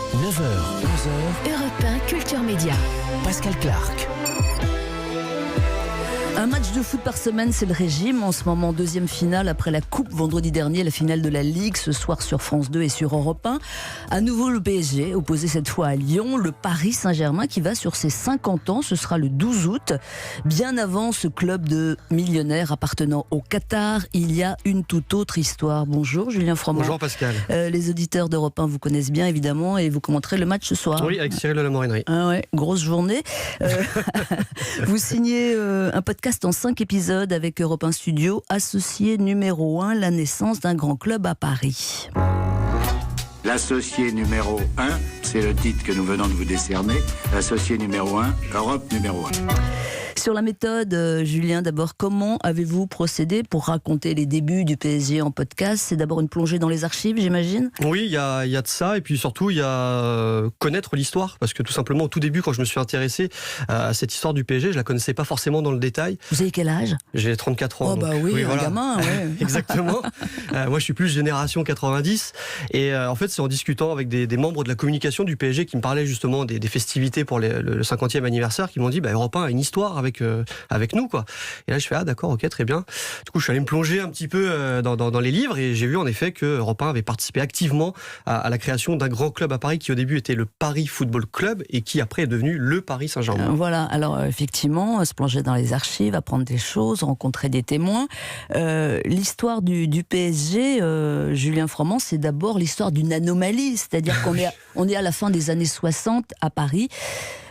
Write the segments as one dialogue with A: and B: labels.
A: 9h, 11h,
B: Europe 1 Culture Média.
A: Pascal Clark.
C: Un match de foot par semaine, c'est le régime. En ce moment, deuxième finale après la Coupe vendredi dernier, la finale de la Ligue ce soir sur France 2 et sur Europe 1. À nouveau le PSG, opposé cette fois à Lyon, le Paris Saint-Germain qui va sur ses 50 ans. Ce sera le 12 août. Bien avant ce club de millionnaires appartenant au Qatar, il y a une toute autre histoire. Bonjour Julien Froment.
D: Bonjour Pascal.
C: Les auditeurs d'Europe 1 vous connaissent bien évidemment et vous commenterez le match ce soir.
D: Oui, avec Cyril de la Morinerie.
C: Ah ouais, grosse journée. Vous signez un podcast en 5 épisodes avec Europe 1 Studio, associé numéro 1, la naissance d'un grand club à Paris.
E: L'associé numéro 1, c'est le titre que nous venons de vous décerner. L'associé numéro 1, Europe numéro 1.
C: Sur la méthode, Julien, d'abord, comment avez-vous procédé pour raconter les débuts du PSG en podcast ? C'est d'abord une plongée dans les archives, j'imagine ?
D: Oui, il y a de ça, et puis surtout, il y a connaître l'histoire, parce que tout simplement, au tout début, quand je me suis intéressé à cette histoire du PSG, je la connaissais pas forcément dans le détail.
C: Vous avez quel âge ?
D: J'ai 34 ans.
C: Oh bah oui, un gamin, ouais.
D: Exactement. Moi, je suis plus génération 90, et en fait, c'est en discutant avec des membres de la communication du PSG qui me parlaient justement des festivités pour le 50e anniversaire, qui m'ont dit, Europe 1 a une histoire avec nous, quoi. Et là, je fais, d'accord, ok, très bien. Du coup, je suis allé me plonger un petit peu dans les livres et j'ai vu en effet que Europe 1 avait participé activement à la création d'un grand club à Paris qui au début était le Paris Football Club et qui après est devenu le Paris Saint-Germain.
C: Voilà, alors effectivement, se plonger dans les archives, apprendre des choses, rencontrer des témoins. L'histoire du PSG, Julien Froment, c'est d'abord l'histoire d'une anomalie, c'est-à-dire qu'on est à la fin des années 60 à Paris.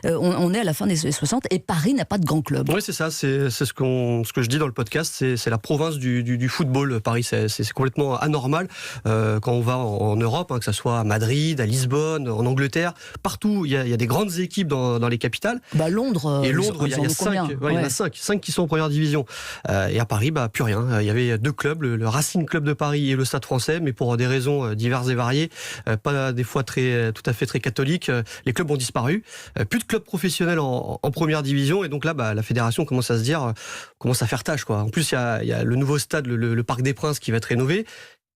C: On est à la fin des années 60 et Paris n'a pas de grand club.
D: Oui, c'est ça, c'est ce que je dis dans le podcast, c'est la province du football. Paris, c'est complètement anormal quand on va en Europe, que ce soit à Madrid, à Lisbonne, en Angleterre, partout, il y a des grandes équipes dans les capitales.
C: Londres,
D: et Londres, il y a 5, il y en a 5 qui sont en première division. Et à Paris, plus rien. Il y avait 2 clubs, le Racing Club de Paris et le Stade Français, mais pour des raisons diverses et variées, pas des fois tout à fait très catholiques, les clubs ont disparu. Plus de clubs professionnels en première division, et donc là, la fédération commence à faire tâche, quoi. En plus, il y a le nouveau stade, le Parc des Princes, qui va être rénové.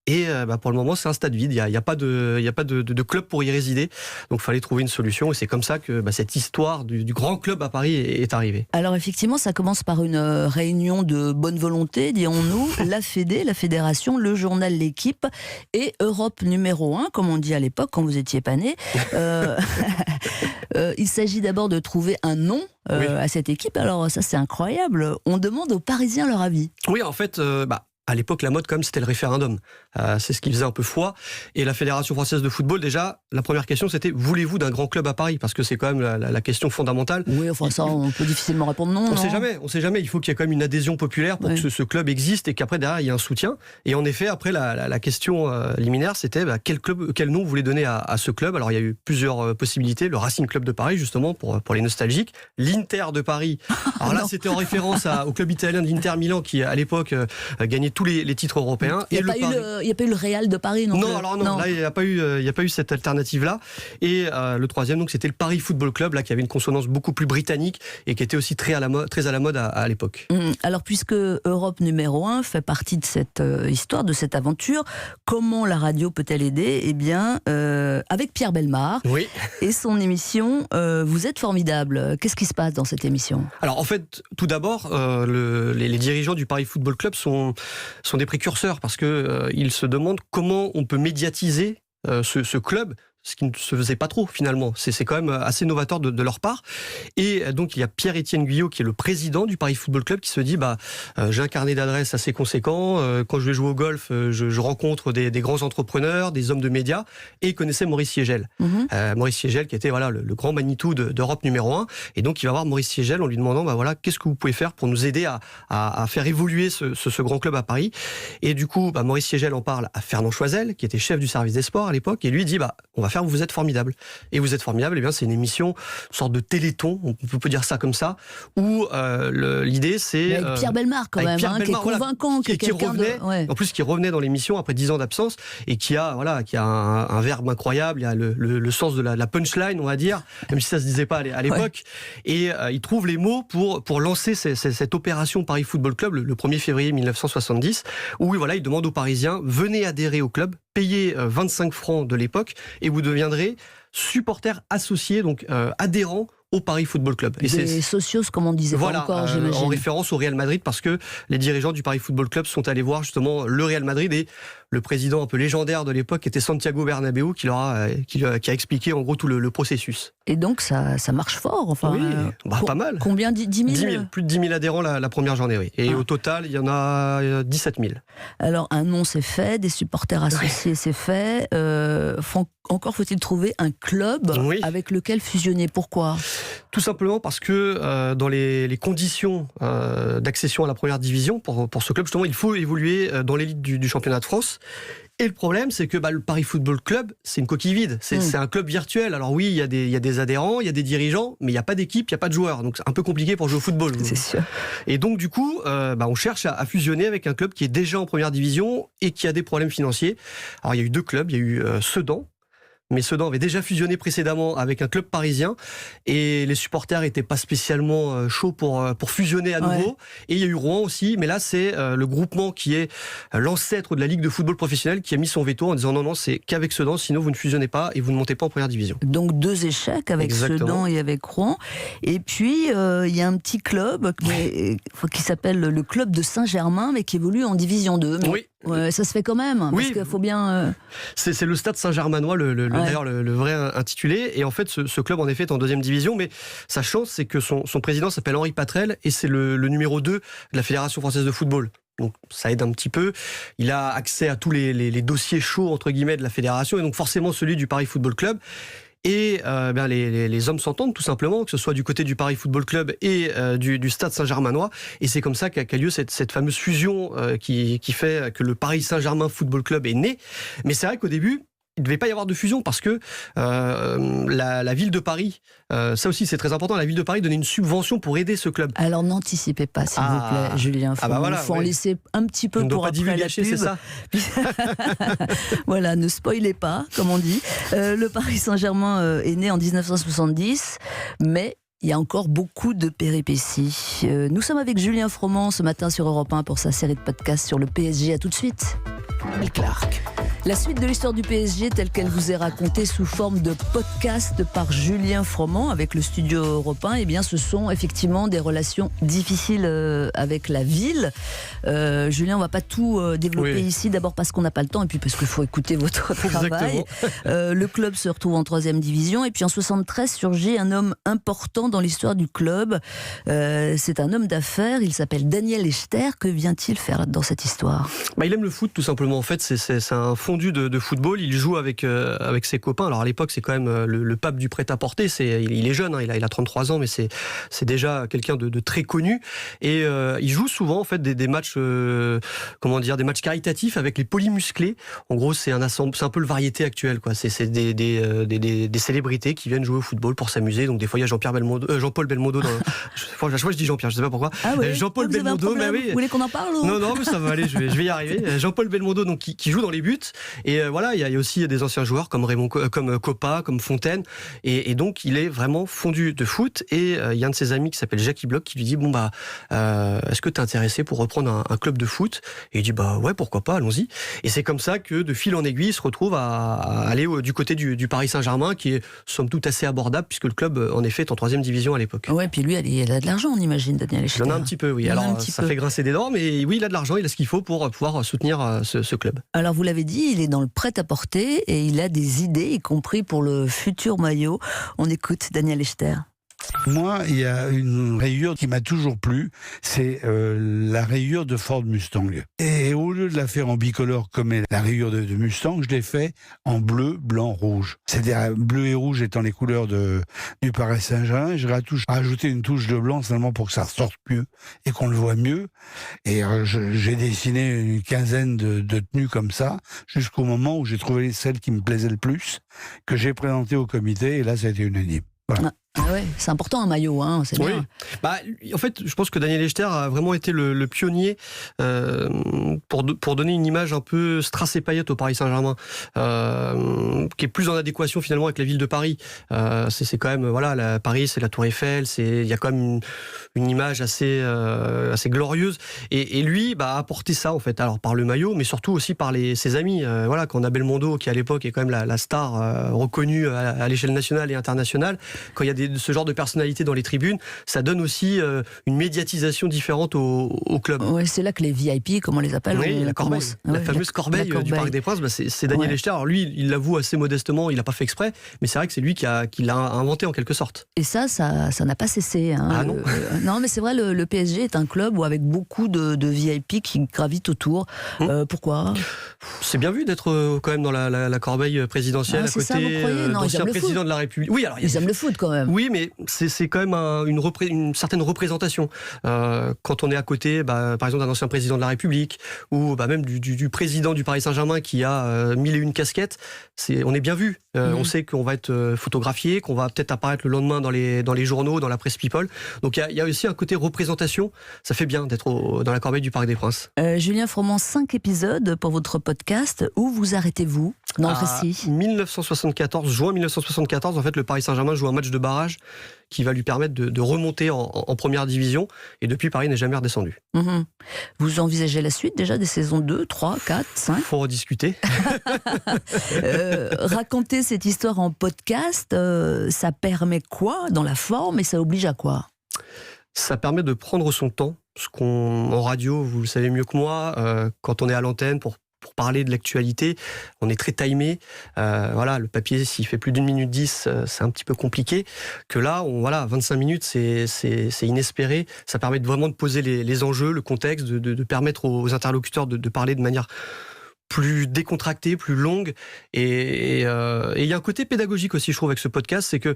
D: Et pour le moment, c'est un stade vide. Il n'y a pas de club pour y résider. Donc, il fallait trouver une solution. Et c'est comme ça que cette histoire du grand club à Paris est arrivée.
C: Alors, effectivement, ça commence par une réunion de bonne volonté, dirons-nous. La Fédé, la Fédération, le journal L'Équipe et Europe numéro 1, comme on dit à l'époque, quand vous étiez pas né. Il s'agit d'abord de trouver un nom à cette équipe. Alors, ça, c'est incroyable. On demande aux Parisiens leur avis.
D: Oui, en fait... à l'époque, la mode, quand même, c'était le référendum. C'est ce qui faisait un peu foi. Et la Fédération française de football, déjà, la première question, c'était « Voulez-vous d'un grand club à Paris ?» Parce que c'est quand même la question fondamentale.
C: Oui, enfin ça, on peut difficilement répondre non.
D: On sait jamais. Il faut qu'il y ait quand même une adhésion populaire pour que ce club existe et qu'après, derrière, il y ait un soutien. Et en effet, après, la question liminaire, c'était quel nom vous voulez donner à ce club. Alors, il y a eu plusieurs possibilités. Le Racing Club de Paris, justement, pour les nostalgiques. L'Inter de Paris. Alors là, c'était en référence au club italien de l'Inter Milan qui, à l'époque, gagnait tous les titres européens.
C: Il n'y a pas eu le Real de Paris non.
D: Là il n'y a pas eu cette alternative-là. Et le troisième, donc, c'était le Paris Football Club, là, qui avait une consonance beaucoup plus britannique et qui était aussi très à la mode à l'époque.
C: Alors, puisque Europe numéro 1 fait partie de cette histoire, de cette aventure, comment la radio peut-elle aider ? Eh bien, avec Pierre Bellemare et son émission Vous êtes formidable. Qu'est-ce qui se passe dans cette émission ?
D: Alors, en fait, tout d'abord, les dirigeants du Paris Football Club sont des précurseurs parce que ils se demandent comment on peut médiatiser ce club, ce qui ne se faisait pas trop finalement. C'est quand même assez novateur de leur part. Et donc il y a Pierre-Étienne Guyot qui est le président du Paris Football Club qui se dit j'ai un carnet d'adresses assez conséquent, quand je vais jouer au golf je rencontre des grands entrepreneurs, des hommes de médias, et il connaissait Maurice Siegel. Maurice Siegel qui était le grand Manitou d'Europe numéro 1, et donc il va voir Maurice Siegel en lui demandant qu'est-ce que vous pouvez faire pour nous aider à faire évoluer ce grand club à Paris. Et du coup Maurice Siegel en parle à Fernand Choisel qui était chef du service des sports à l'époque, et lui dit on va faire Vous êtes formidable. Et Vous êtes formidable, c'est une émission, une sorte de téléthon, on peut dire ça comme ça, où l'idée c'est...
C: Avec Pierre Bellemare quand même, qui est convaincant, qui revenait,
D: en plus qui revenait dans l'émission après 10 ans d'absence, et qui a un verbe incroyable, il y a le sens de la punchline, on va dire, même si ça se disait pas à l'époque, et il trouve les mots pour lancer cette opération Paris Football Club le 1er février 1970, où il demande aux Parisiens, venez adhérer au club, payez 25 francs de l'époque et vous deviendrez supporter associé, donc adhérent au Paris Football Club. Et
C: des socios, comme on disait,
D: voilà,
C: pas encore, j'imagine.
D: En référence au Real Madrid, parce que les dirigeants du Paris Football Club sont allés voir justement le Real Madrid, et le président un peu légendaire de l'époque était Santiago Bernabéu, qui a expliqué en gros tout le processus.
C: Et donc ça marche fort, enfin.
D: Oui, pas mal.
C: Combien, 10 000
D: plus de 10 000 adhérents la première journée, oui. Et au total, il y en a 17 000.
C: Alors un nom c'est fait, des supporters associés c'est fait. Encore faut-il trouver un club avec lequel fusionner. Pourquoi ?
D: Tout simplement parce que dans les conditions d'accession à la première division, pour ce club, justement, il faut évoluer dans l'élite du championnat de France. Et le problème, c'est que le Paris Football Club, c'est une coquille vide. C'est un club virtuel. Alors oui, il y a des adhérents, il y a des dirigeants, mais il n'y a pas d'équipe, il n'y a pas de joueurs. Donc c'est un peu compliqué pour jouer au football.
C: C'est sûr.
D: Et donc du coup, on cherche à fusionner avec un club qui est déjà en première division et qui a des problèmes financiers. Alors il y a eu 2 clubs, il y a eu Sedan. Mais Sedan avait déjà fusionné précédemment avec un club parisien et les supporters n'étaient pas spécialement chauds pour fusionner à nouveau. Et il y a eu Rouen aussi, mais là c'est le groupement qui est l'ancêtre de la Ligue de football professionnel qui a mis son veto en disant non, c'est qu'avec Sedan, sinon vous ne fusionnez pas et vous ne montez pas en première division.
C: Donc 2 échecs avec Sedan et avec Rouen. Et puis il y a un petit club qui s'appelle le club de Saint-Germain, mais qui évolue en division 2. Mais
D: oui.
C: Ça se fait quand même, parce qu'il faut bien...
D: C'est le stade Saint-Germanois, d'ailleurs le vrai intitulé. Et en fait, ce club, en effet, est en 2e division. Mais sa chance, c'est que son président s'appelle Henri Patrel et c'est le numéro 2 de la Fédération française de football. Donc ça aide un petit peu. Il a accès à tous les dossiers chauds, entre guillemets, de la fédération, et donc forcément celui du Paris Football Club. Et les hommes s'entendent tout simplement, que ce soit du côté du Paris Football Club et du Stade Saint-Germanois. Et c'est comme ça qu'a lieu cette fameuse fusion qui fait que le Paris Saint-Germain Football Club est né. Mais c'est vrai qu'au début, il ne devait pas y avoir de fusion parce que la ville de Paris, ça aussi c'est très important, la ville de Paris donnait une subvention pour aider ce club.
C: Alors n'anticipez pas, s'il vous plaît, Julien. Il faut en laisser un petit peu pour après la pub.
D: C'est ça.
C: Voilà, ne spoilez pas, comme on dit. Le Paris Saint-Germain est né en 1970, mais il y a encore beaucoup de péripéties. Nous sommes avec Julien Froment ce matin sur Europe 1 pour sa série de podcasts sur le PSG. À tout de suite.
A: Clark.
C: La suite de l'histoire du PSG telle qu'elle vous est racontée sous forme de podcast par Julien Froment avec le studio Europe 1, eh bien ce sont effectivement des relations difficiles avec la ville. Julien, on ne va pas tout développer ici, d'abord parce qu'on n'a pas le temps et puis parce qu'il faut écouter votre travail. Le club se retrouve en 3e division et puis en 73 surgit un homme important dans l'histoire du club. C'est un homme d'affaires, il s'appelle Daniel Echter. Que vient-il faire dans cette histoire ?
D: Il aime le foot tout simplement. En fait, c'est un fondu de football. Il joue avec ses copains. Alors à l'époque, c'est quand même le pape du prêt-à-porter. Il est jeune, il a 33 ans, mais c'est déjà quelqu'un de très connu. Et il joue souvent en fait des matchs, des matchs caritatifs avec les polymusclés. En gros, c'est un peu le variété actuel, quoi. C'est des célébrités qui viennent jouer au football pour s'amuser. Donc des fois, il y a Jean-Paul Belmondo. À chaque fois, je dis Jean-Pierre, je sais pas pourquoi. Jean-Paul Belmondo,
C: Vous voulez qu'on en parle ou...
D: Non, mais ça va aller. Je vais y arriver. Jean-Paul Belmondo, donc qui joue dans les buts. Et il y a aussi des anciens joueurs comme comme Coppa, comme Fontaine. Et donc, il est vraiment fondu de foot. Et il y a un de ses amis qui s'appelle Jackie Bloch qui lui dit est-ce que t'es intéressé pour reprendre un club de foot ? Et il dit ouais, pourquoi pas, allons-y. Et c'est comme ça que de fil en aiguille, il se retrouve à aller du côté du Paris Saint-Germain, qui est somme toute assez abordable puisque le club en effet est en 3e division à l'époque.
C: Ouais, puis lui, il a de l'argent, on imagine, Daniel Echter.
D: Il en a un petit peu, oui. Alors ça fait grincer des dents, mais oui, il a de l'argent, il a ce qu'il faut pour pouvoir soutenir ce club. Alors
C: vous l'avez dit, il est dans le prêt-à-porter et il a des idées, y compris pour le futur maillot. On écoute Daniel Echter.
B: Moi, il y a une rayure qui m'a toujours plu, c'est la rayure de Ford Mustang. Et au lieu de la faire en bicolore comme est la rayure de Mustang, je l'ai fait en bleu, blanc, rouge. C'est-à-dire bleu et rouge étant les couleurs du Paris Saint-Germain. J'ai rajouté une touche de blanc seulement pour que ça ressorte mieux et qu'on le voit mieux. Et j'ai dessiné une quinzaine de tenues comme ça, jusqu'au moment où j'ai trouvé celle qui me plaisait le plus, que j'ai présentée au comité, et là ça a été unanime. Voilà.
C: Ah ouais, c'est important un maillot, hein, c'est
D: Oui.
C: bien.
D: En fait, je pense que Daniel Echter a vraiment été le pionnier pour donner une image un peu strass et paillettes au Paris Saint-Germain, qui est plus en adéquation finalement avec la ville de Paris. C'est quand même, voilà, Paris, c'est la Tour Eiffel, il y a quand même une image assez glorieuse. Et lui, a apporté ça en fait, alors par le maillot, mais surtout aussi par ses amis. Voilà, quand on a Belmondo, qui à l'époque est quand même la star reconnue à l'échelle nationale et internationale, quand il y a ce genre de personnalité dans les tribunes, ça donne aussi une médiatisation différente au club.
C: Ouais, c'est là que les VIP, comme on les appelle,
D: oui, la corbeille, la fameuse corbeille du Parc des Princes, c'est Daniel Echter. Alors lui, il l'avoue assez modestement, il n'a pas fait exprès, mais c'est vrai que c'est lui qui l'a inventé en quelque sorte.
C: Et ça n'a pas cessé. Hein.
D: Ah non.
C: Non, mais c'est vrai, le PSG est un club où avec beaucoup de VIP qui gravitent autour. Pourquoi ?
D: C'est bien vu d'être quand même dans la corbeille présidentielle à côté d'ancien président de la République. Oui, alors
C: ils aiment le foot quand même.
D: Oui, mais c'est quand même une certaine représentation. Quand on est à côté, par exemple, d'un ancien président de la République, ou même du président du Paris Saint-Germain qui a 1001 casquettes, on est bien vu. On sait qu'on va être photographié, qu'on va peut-être apparaître le lendemain dans les journaux, dans la presse people. Donc il y a aussi un côté représentation. Ça fait bien d'être dans la corbeille du Parc des Princes.
C: Julien Froment, 5 épisodes pour votre podcast. Où vous arrêtez-vous dans le récit ?
D: Juin 1974, en fait, le Paris Saint-Germain joue un match de barrage qui va lui permettre de remonter en première division. Et depuis, Paris n'est jamais redescendu.
C: Vous envisagez la suite déjà des saisons 2, 3, 4, 5 ?
D: Faut rediscuter.
C: Raconter cette histoire en podcast, ça permet quoi dans la forme et ça oblige à quoi ?
D: Ça permet de prendre son temps. Parce en radio, vous le savez mieux que moi, quand on est à l'antenne pour parler de l'actualité, on est très timé. Le papier, s'il fait plus d'1 minute 10, c'est un petit peu compliqué. Que là, 25 minutes, c'est inespéré. Ça permet vraiment de poser les enjeux, le contexte, de permettre aux interlocuteurs de parler de manière plus décontractée, plus longue, et il y a un côté pédagogique aussi, je trouve, avec ce podcast, c'est que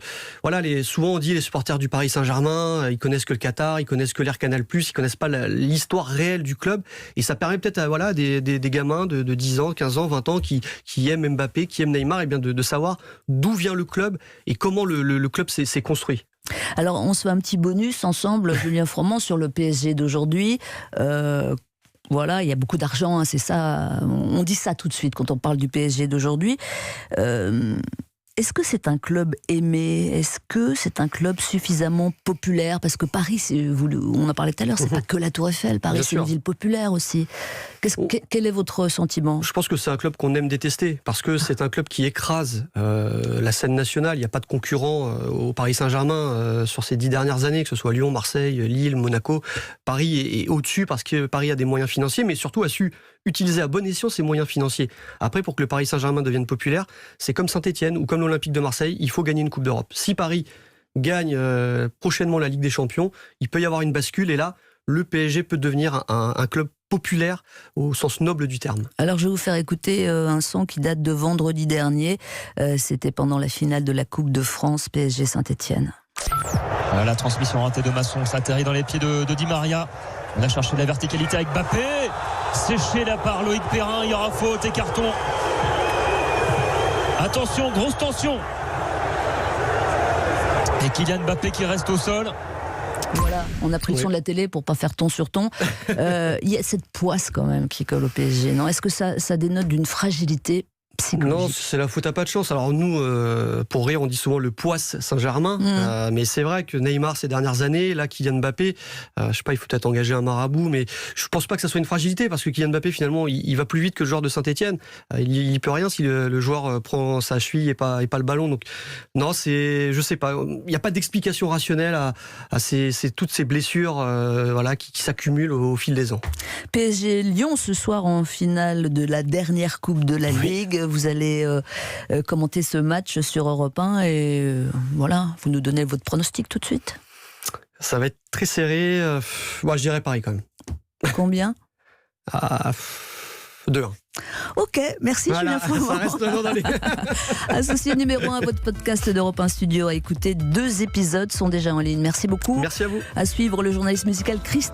D: souvent on dit les supporters du Paris Saint-Germain, ils connaissent que le Qatar, ils connaissent que l'Air Canal+, ils connaissent pas l'histoire réelle du club, et ça permet peut-être à des gamins de 10 ans, 15 ans, 20 ans qui aiment Mbappé, qui aiment Neymar, et bien de savoir d'où vient le club et comment le club s'est construit.
C: Alors on se fait un petit bonus ensemble, Julien Froment, sur le PSG d'aujourd'hui. Voilà, il y a beaucoup d'argent, hein, c'est ça. On dit ça tout de suite quand on parle du PSG d'aujourd'hui. Est-ce que c'est un club aimé ? Est-ce que c'est un club suffisamment populaire ? Parce que Paris, on en parlait tout à l'heure, c'est pas que la Tour Eiffel. Paris, c'est une ville populaire aussi. Quel est votre sentiment ?
D: Je pense que c'est un club qu'on aime détester, parce que c'est un club qui écrase la scène nationale. Il n'y a pas de concurrent au Paris Saint-Germain sur ces 10 dernières années, que ce soit Lyon, Marseille, Lille, Monaco. Paris est au-dessus parce que Paris a des moyens financiers, mais surtout a su utiliser à bon escient ses moyens financiers. Après, pour que le Paris Saint-Germain devienne populaire, c'est comme Saint-Etienne ou comme l'Olympique de Marseille, il faut gagner une Coupe d'Europe. Si Paris gagne prochainement la Ligue des Champions, il peut y avoir une bascule, et là, le PSG peut devenir un club populaire au sens noble du terme.
C: Alors je vais vous faire écouter un son qui date de vendredi dernier. C'était pendant la finale de la Coupe de France, PSG Saint-Etienne.
F: La transmission ratée de Masson, ça atterrit dans les pieds de Di Maria. On a cherché la verticalité avec Mbappé. Séché là par Loïc Perrin, il y aura faute et carton. Attention, grosse tension. Et Kylian Mbappé qui reste au sol.
C: Voilà, on a pris le son de la télé pour pas faire ton sur ton. Il y a cette poisse quand même qui colle au PSG, non ? Est-ce que ça dénote d'une fragilité psychologique ?
D: Non, c'est la faute à pas de chance. Alors nous, pour rire, on dit souvent le poisse Saint-Germain, mais c'est vrai que Neymar ces dernières années, là Kylian Mbappé, je sais pas, il faut peut-être engager un marabout, mais je pense pas que ça soit une fragilité, parce que Kylian Mbappé finalement, il va plus vite que le joueur de Saint-Etienne. Il peut rien si le joueur prend sa cheville et pas le ballon. Donc non, je sais pas, il n'y a pas d'explication rationnelle à toutes ces blessures, qui s'accumulent au fil des ans.
C: PSG Lyon ce soir en finale de la dernière Coupe de la Ligue. Vous allez commenter ce match sur Europe 1 et vous nous donnez votre pronostic tout de suite.
D: Ça va être très serré. Je dirais Paris quand même.
C: Combien ?
D: 2-1.
C: Ok, merci Julien Froment.
D: Ça reste dans les...
C: Associé numéro 1 à votre podcast d'Europe 1 Studio à écouter. 2 épisodes sont déjà en ligne. Merci beaucoup.
D: Merci à vous.
C: À suivre le journaliste musical Christophe.